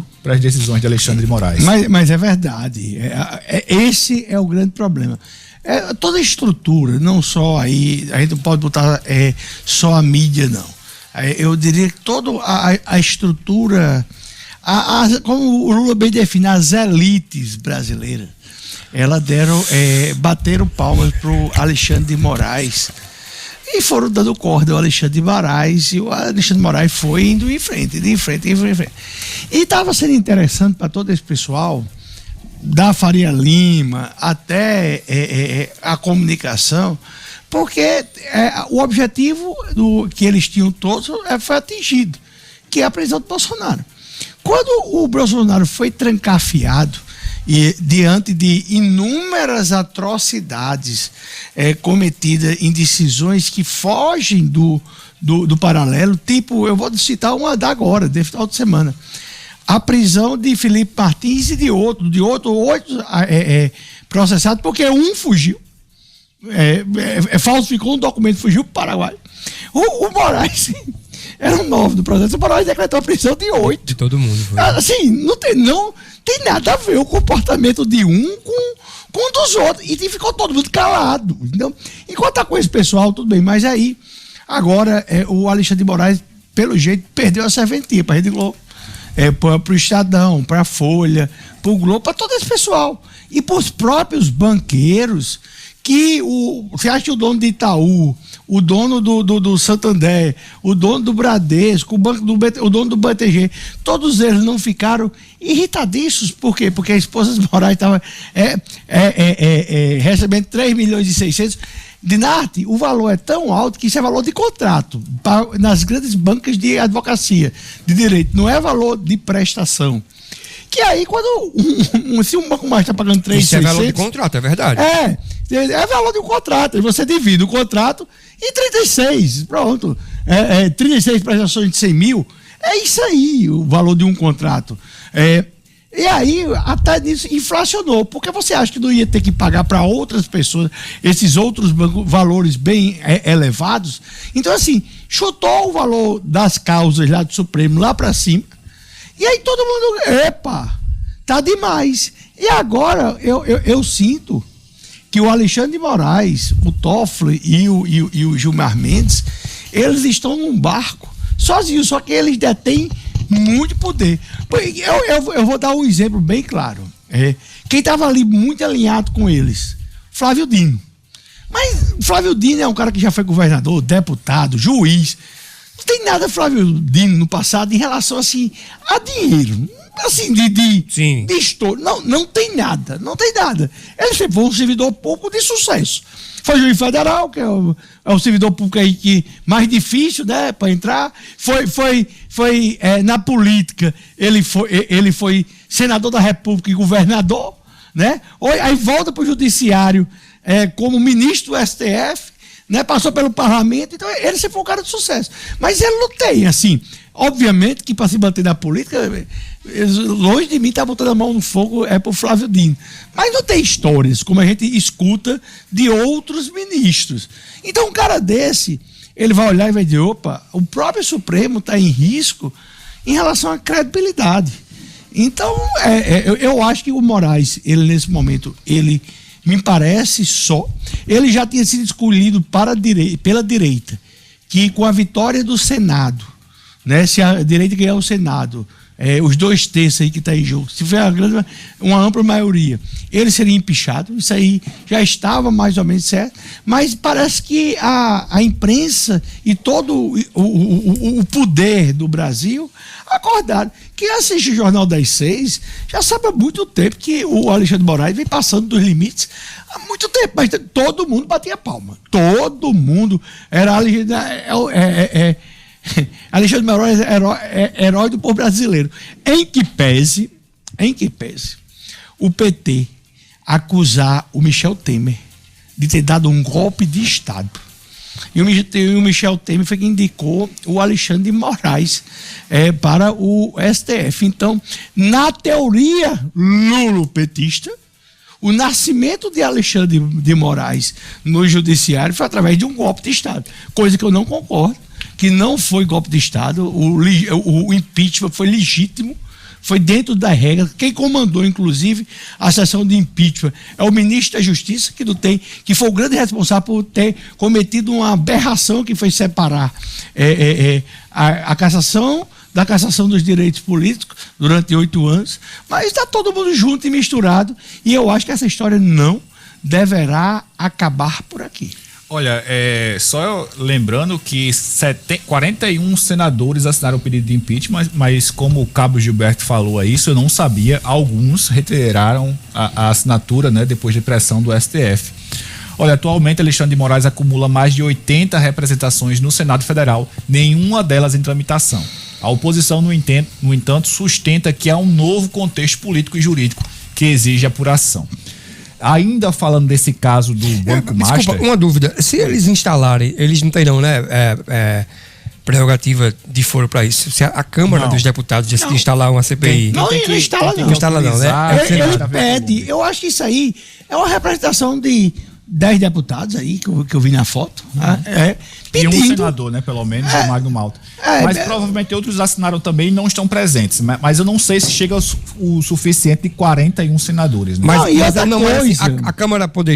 olhando para as decisões de Alexandre de Moraes. Mas é verdade. Esse é o grande problema. Toda a estrutura, não só aí, a gente não pode botar só a mídia, não. Eu diria que toda a estrutura, como o Lula bem define, as elites brasileiras, elas bateram palmas pro Alexandre de Moraes e foram dando corda ao Alexandre de Moraes, e o Alexandre de Moraes foi indo em frente. E estava sendo interessante para todo esse pessoal, da Faria Lima até a comunicação, porque o objetivo que eles tinham todos foi atingido, que é a prisão do Bolsonaro. Quando o Bolsonaro foi trancafiado e diante de inúmeras atrocidades cometidas em decisões que fogem do paralelo, tipo, eu vou citar uma da agora, de final de semana, a prisão de Felipe Martins e de outro 8 processados, porque um fugiu, falsificou um documento, fugiu para o Paraguai. O Moraes eram 9 do processo, o Moraes decretou a prisão de 8. De todo mundo. Foi. Assim, não tem nada a ver o comportamento de um com um dos outros. E ficou todo mundo calado. Entendeu? Enquanto tá com esse pessoal, tudo bem. Mas aí, agora, o Alexandre de Moraes, pelo jeito, perdeu a serventia para a Rede Globo, para o Estadão, para a Folha, para o Globo, para todo esse pessoal. E para os próprios banqueiros, que você acha que o dono de Itaú, o dono do Santander, o dono do Bradesco, o dono do BTG, todos eles não ficaram irritadíssimos. Por quê? Porque a esposa de Moraes estava recebendo 3 milhões e 600. Dinarte, o valor é tão alto que isso é valor de contrato nas grandes bancas de advocacia, de direito, não é valor de prestação. Que aí, quando se um banco mais está pagando 3,600... Isso é valor de contrato, é verdade. É valor de um contrato. E você divide o contrato em 36. Pronto. 36 prestações de 100 mil. É isso aí, o valor de um contrato. E aí, até nisso, inflacionou. Porque você acha que não ia ter que pagar para outras pessoas esses outros valores bem elevados? Então, assim, chutou o valor das causas lá do Supremo lá para cima. E aí todo mundo, tá demais. E agora eu sinto que o Alexandre de Moraes, o Toffoli e o Gilmar Mendes, eles estão num barco sozinhos, só que eles detêm muito poder. Eu vou dar um exemplo bem claro. Quem estava ali muito alinhado com eles, Flávio Dino. Mas Flávio Dino é um cara que já foi governador, deputado, juiz. Não tem nada Flávio Dino no passado em relação, assim, a dinheiro. Assim, de estouro. Não tem nada. Ele sempre foi um servidor público de sucesso. Foi juiz federal, que é o servidor público aí mais difícil, né, para entrar. Foi na política, ele foi senador da República e governador, né? Aí volta para o judiciário como ministro do STF. Né, passou pelo parlamento, então ele sempre foi um cara de sucesso. Mas ele não tem, assim, obviamente que para se manter na política, longe de mim estar botando a mão no fogo pro Flávio Dino. Mas não tem histórias, como a gente escuta de outros ministros. Então um cara desse, ele vai olhar e vai dizer, opa, o próprio Supremo está em risco em relação à credibilidade. Então, eu acho que o Moraes, ele nesse momento, ele me parece ele já tinha sido escolhido pela direita, que com a vitória do Senado, né, se a direita ganhar o Senado, os 2/3 aí que está em jogo, se for uma ampla maioria, ele seria empichado. Isso aí já estava mais ou menos certo, mas parece que a imprensa e todo o poder do Brasil acordaram. Quem assiste o Jornal das 6 já sabe há muito tempo que o Alexandre de Moraes vem passando dos limites há muito tempo, mas todo mundo batia palma. Todo mundo era Alexandre de Moraes, herói do povo brasileiro. Em que pese o PT acusar o Michel Temer de ter dado um golpe de Estado. E o Michel Temer foi quem indicou o Alexandre de Moraes para o STF. Então, na teoria lulopetista, o nascimento de Alexandre de Moraes no judiciário foi através de um golpe de Estado, coisa que eu não concordo, que não foi golpe de Estado. O impeachment foi legítimo, foi dentro das regras. Quem comandou, inclusive, a sessão de impeachment é o ministro da Justiça, que foi o grande responsável por ter cometido uma aberração que foi separar a cassação da cassação dos direitos políticos durante 8 anos. Mas está todo mundo junto e misturado, e eu acho que essa história não deverá acabar por aqui. Olha, só lembrando que 41 senadores assinaram o pedido de impeachment, mas como o Cabo Gilberto falou isso, eu não sabia, alguns retiraram a assinatura, né, depois de pressão do STF. Olha, atualmente Alexandre de Moraes acumula mais de 80 representações no Senado Federal, nenhuma delas em tramitação. A oposição, no entanto, sustenta que há um novo contexto político e jurídico que exige apuração. Ainda falando desse caso do Banco Master... Desculpa, uma dúvida. Se eles instalarem, eles não terão, né, prerrogativa de foro para isso? Se a Câmara dos Deputados decidir instalar uma CPI... Não instala não. Não instala não, né? Ele pede. Eu acho que isso aí é uma representação de 10 deputados aí, que eu vi na foto. Pedindo. E um senador, né? Pelo menos, o Magno Malta. Mas provavelmente outros assinaram também e não estão presentes. Mas eu não sei se chega o suficiente de 41 senadores. Né? Mas a Câmara poderia